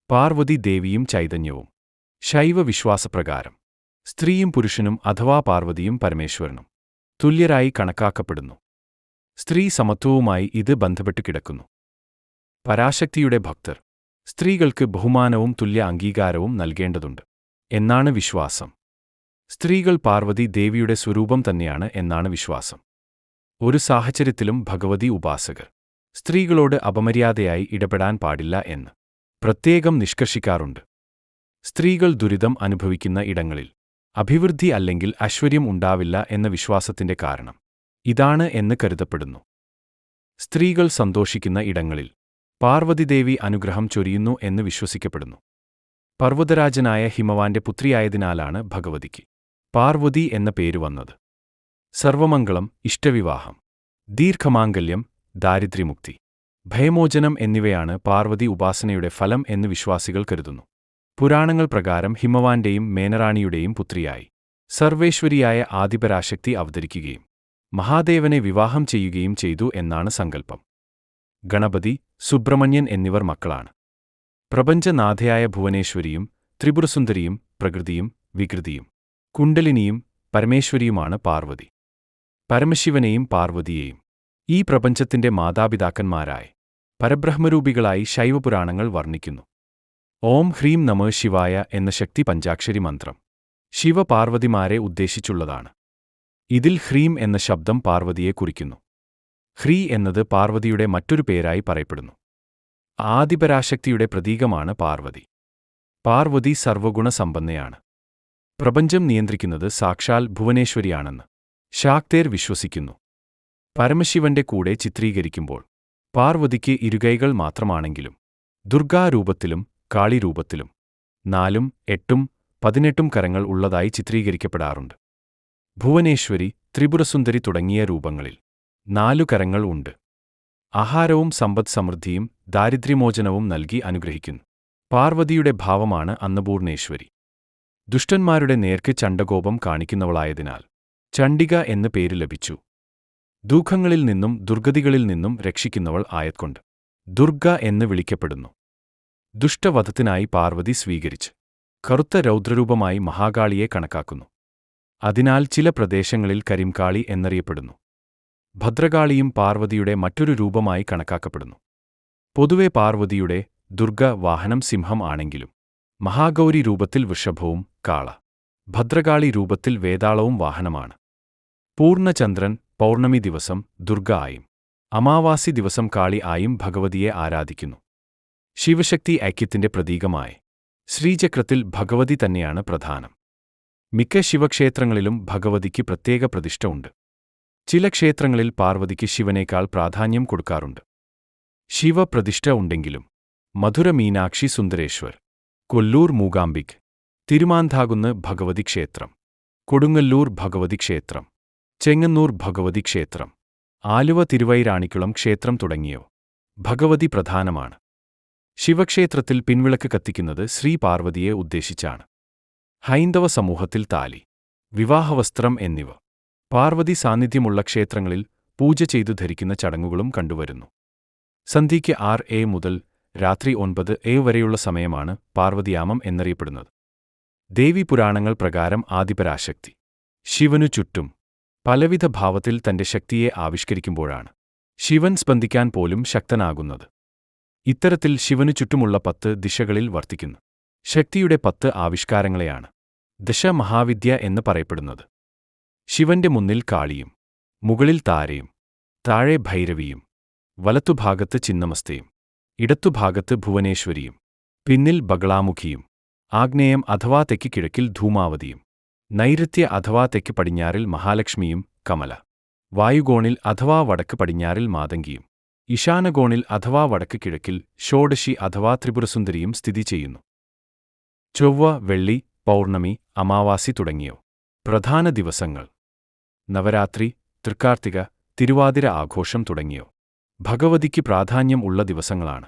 പാർവതി ദേവിയും ചൈതന്യവും. ശൈവ വിശ്വാസപ്രകാരം സ്ത്രീയും പുരുഷനും അഥവാ പാർവതിയും പരമേശ്വരനും തുല്യരായി കണക്കാക്കപ്പെടുന്നു. സ്ത്രീ സമത്വവുമായി ഇത് ബന്ധപ്പെട്ട് കിടക്കുന്നു. പരാശക്തിയുടെ ഭക്തർ സ്ത്രീകൾക്ക് ബഹുമാനവും തുല്യ അംഗീകാരവും നൽകേണ്ടതുണ്ട് എന്നാണ് വിശ്വാസം. സ്ത്രീകൾ പാർവതി ദേവിയുടെ സ്വരൂപം തന്നെയാണ് എന്നാണ് വിശ്വാസം. ഒരു സാഹചര്യത്തിലും ഭഗവതി ഉപാസകർ സ്ത്രീകളോട് അപമര്യാദയായി ഇടപെടാൻ പാടില്ല എന്ന് പ്രത്യേകം നിഷ്കർഷിക്കാറുണ്ട്. സ്ത്രീകൾ ദുരിതം അനുഭവിക്കുന്ന ഇടങ്ങളിൽ അഭിവൃദ്ധി അല്ലെങ്കിൽ ഐശ്വര്യം ഉണ്ടാവില്ല എന്ന വിശ്വാസത്തിന്റെ കാരണം ഇതാണ് എന്ന് കരുതപ്പെടുന്നു. സ്ത്രീകൾ സന്തോഷിക്കുന്ന ഇടങ്ങളിൽ പാർവതിദേവി അനുഗ്രഹം ചൊരിയുന്നു എന്ന് വിശ്വസിക്കപ്പെടുന്നു. പർവ്വതരാജനായ ഹിമവാന്റെ പുത്രിയായതിനാലാണ് ഭഗവതിക്ക് പാർവതി എന്ന പേര് വന്നത്. സർവമംഗളം, ഇഷ്ടവിവാഹം, ദീർഘമാംഗല്യം, ദാരിദ്ര്യമുക്തി, ഭയമോചനം എന്നിവയാണ് പാർവതി ഉപാസനയുടെ ഫലം എന്ന് വിശ്വാസികൾ കരുതുന്നു. പുരാണങ്ങൾ പ്രകാരം ഹിമവാന്റെയും മേനറാണിയുടെയും പുത്രിയായി സർവേശ്വരിയായ ആദിപരാശക്തി അവതരിക്കുകയും മഹാദേവനെ വിവാഹം ചെയ്യുകയും ചെയ്തു എന്നാണ് സങ്കല്പം. ഗണപതി, സുബ്രഹ്മണ്യൻ എന്നിവർ മക്കളാണ്. പ്രപഞ്ചനാഥയായ ഭുവനേശ്വരിയും ത്രിപുരസുന്ദരിയും പ്രകൃതിയും വികൃതിയും കുണ്ടലിനിയും പരമേശ്വരിയുമാണ് പാർവതി. പരമശിവനെയും പാർവതിയെയും ഈ പ്രപഞ്ചത്തിന്റെ മാതാപിതാക്കന്മാരായ പരബ്രഹ്മരൂപികളായി ശൈവപുരാണങ്ങൾ വർണ്ണിക്കുന്നു. ഓം ഹ്രീം നമഃ ശിവായ എന്ന ശക്തി പഞ്ചാക്ഷരി മന്ത്രം ശിവപാർവതിമാരെ ഉദ്ദേശിച്ചുള്ളതാണ്. ഇതിൽ ഹ്രീം എന്ന ശബ്ദം പാർവതിയെ കുറിക്കുന്നു. ഹ്രീ എന്നത് പാർവതിയുടെ മറ്റൊരു പേരായി പറയപ്പെടുന്നു. ആദിപരാശക്തിയുടെ പ്രതീകമാണ് പാർവതി. പാർവതി സർവ്വഗുണസമ്പന്നയാണ്. പ്രപഞ്ചം നിയന്ത്രിക്കുന്നത് സാക്ഷാൽ ഭുവനേശ്വരിയാണെന്ന് ശാക്തേർ വിശ്വസിക്കുന്നു. പരമശിവന്റെ കൂടെ ചിത്രീകരിക്കുമ്പോൾ പാർവതിക്ക് ഇരുകൈകൾ മാത്രമാണെങ്കിലും ദുർഗാരൂപത്തിലും കാളിരൂപത്തിലും 4, 8, 18 കരങ്ങൾ ഉള്ളതായി ചിത്രീകരിക്കപ്പെടാറുണ്ട്. ഭുവനേശ്വരി, ത്രിപുരസുന്ദരി തുടങ്ങിയ രൂപങ്ങളിൽ 4 കരങ്ങൾ ഉണ്ട്. ആഹാരവും സമ്പദ് സമൃദ്ധിയും ദാരിദ്ര്യമോചനവും നൽകി അനുഗ്രഹിക്കുന്നു. പാർവതിയുടെ ഭാവമാണ് അന്നപൂർണേശ്വരി. ദുഷ്ടന്മാരുടെ നേർക്ക് ചണ്ഡകോപം കാണിക്കുന്നവളായതിനാൽ ചണ്ഡിക എന്ന് പേര് ലഭിച്ചു. ദുഃഖങ്ങളിൽ നിന്നും ദുർഗതികളിൽ നിന്നും രക്ഷിക്കുന്നവൾ ആയത്കൊണ്ട് ദുർഗ എന്ന് വിളിക്കപ്പെടുന്നു. ദുഷ്ടവധത്തിനായി പാർവതി സ്വീകരിച്ച് കറുത്ത രൗദ്രരൂപമായി മഹാകാളിയെ കണക്കാക്കുന്നു. അതിനാൽ ചില പ്രദേശങ്ങളിൽ കരിംകാളി എന്നറിയപ്പെടുന്നു. ഭദ്രകാളിയും പാർവതിയുടെ മറ്റൊരു രൂപമായി കണക്കാക്കപ്പെടുന്നു. പൊതുവെ പാർവതിയുടെ ദുർഗ വാഹനം സിംഹം ആണെങ്കിലും മഹാഗൗരി രൂപത്തിൽ വൃഷഭവും കാള, ഭദ്രകാളി രൂപത്തിൽ വേതാളവും വാഹനമാണ്. പൂർണ്ണചന്ദ്രൻ പൗർണമി ദിവസം ദുർഗ ആയും അമാവാസി ദിവസം കാളി ആയും ഭഗവതിയെ ആരാധിക്കുന്നു. ശിവശക്തി ഐക്യത്തിന്റെ പ്രതീകമായി ശ്രീചക്രത്തിൽ ഭഗവതി തന്നെയാണ് പ്രധാനം. മിക്ക ശിവക്ഷേത്രങ്ങളിലും ഭഗവതിക്ക് പ്രത്യേക പ്രതിഷ്ഠ ഉണ്ട്. ചില ക്ഷേത്രങ്ങളിൽ പാർവതിക്ക് ശിവനേക്കാൾ പ്രാധാന്യം കൊടുക്കാറുണ്ട്. ശിവപ്രതിഷ്ഠ ഉണ്ടെങ്കിലും മധുര മീനാക്ഷി സുന്ദരേശ്വർ, കൊല്ലൂർ മൂകാംബിക്, തിരുമാന്ധാകുന്ന് ഭഗവതി ക്ഷേത്രം, കൊടുങ്ങല്ലൂർ ഭഗവതി ക്ഷേത്രം, ചെങ്ങന്നൂർ ഭഗവതി ക്ഷേത്രം, ആലുവ തിരുവൈരാണിക്കുളം ക്ഷേത്രം തുടങ്ങിയവ ഭഗവതി പ്രധാനമാണ്. ശിവക്ഷേത്രത്തിൽ പിൻവിളക്ക് കത്തിക്കുന്നത് ശ്രീ പാർവതിയെ ഉദ്ദേശിച്ചാണ്. ഹൈന്ദവ സമൂഹത്തിൽ താലി, വിവാഹവസ്ത്രം എന്നിവ പാർവതി സാന്നിധ്യമുള്ള ക്ഷേത്രങ്ങളിൽ പൂജ ചെയ്തു ധരിക്കുന്ന ചടങ്ങുകളും കണ്ടുവരുന്നു. സന്ധ്യയ്ക്ക് 6 AM മുതൽ രാത്രി 9 AM വരെയുള്ള സമയമാണ് പാർവതിയാമം എന്നറിയപ്പെടുന്നത്. ദേവീപുരാണങ്ങൾ പ്രകാരം ആദിപരാശക്തി ശിവനു ചുറ്റും പലവിധ ഭാവത്തിൽ തന്റെ ശക്തിയെ ആവിഷ്കരിക്കുമ്പോഴാണ് ശിവൻ സ്പന്ദിക്കാൻ പോലും ശക്തനാകുന്നത്. ഇത്തരത്തിൽ ശിവനു ചുറ്റുമുള്ള 10 ദിശകളിൽ വർത്തിക്കുന്നു. ശക്തിയുടെ 10 ആവിഷ്കാരങ്ങളെയാണ് ദശമഹാവിദ്യ എന്ന് പറയപ്പെടുന്നത്. ശിവന്റെ മുന്നിൽ കാളിയും മുകളിൽ താരയും താഴെ ഭൈരവിയും വലത്തുഭാഗത്ത് ചിന്നമസ്തയും ഇടത്തുഭാഗത്ത് ഭുവനേശ്വരിയും പിന്നിൽ ബഗളാമുഖിയും ആഗ്നേയം അഥവാ തെക്ക് കിഴക്കിൽ ധൂമാവതിയും നൈಋത്യ അഥവാ തെക്ക് പടിഞ്ഞാറിൽ മഹാലക്ഷ്മിയും കമല വായുകോണിൽ അഥവാ വടക്ക് പടിഞ്ഞാറിൽ മാതംഗിയും ഈശാനകോണിൽ അഥവാ വടക്ക് കിഴക്കിൽ ഷോഡശി അഥവാ ത്രിപുരസുന്ദരിയും സ്ഥിതി ചെയ്യുന്നു. ചൊവ്വ, വെള്ളി, പൗർണമി, അമാവാസി തുടങ്ങിയവ പ്രധാന ദിവസങ്ങൾ. നവരാത്രി, തൃക്കാർത്തിക, തിരുവാതിര ആഘോഷം തുടങ്ങിയവ ഭഗവതിക്ക് പ്രാധാന്യം ഉള്ള ദിവസങ്ങളാണ്.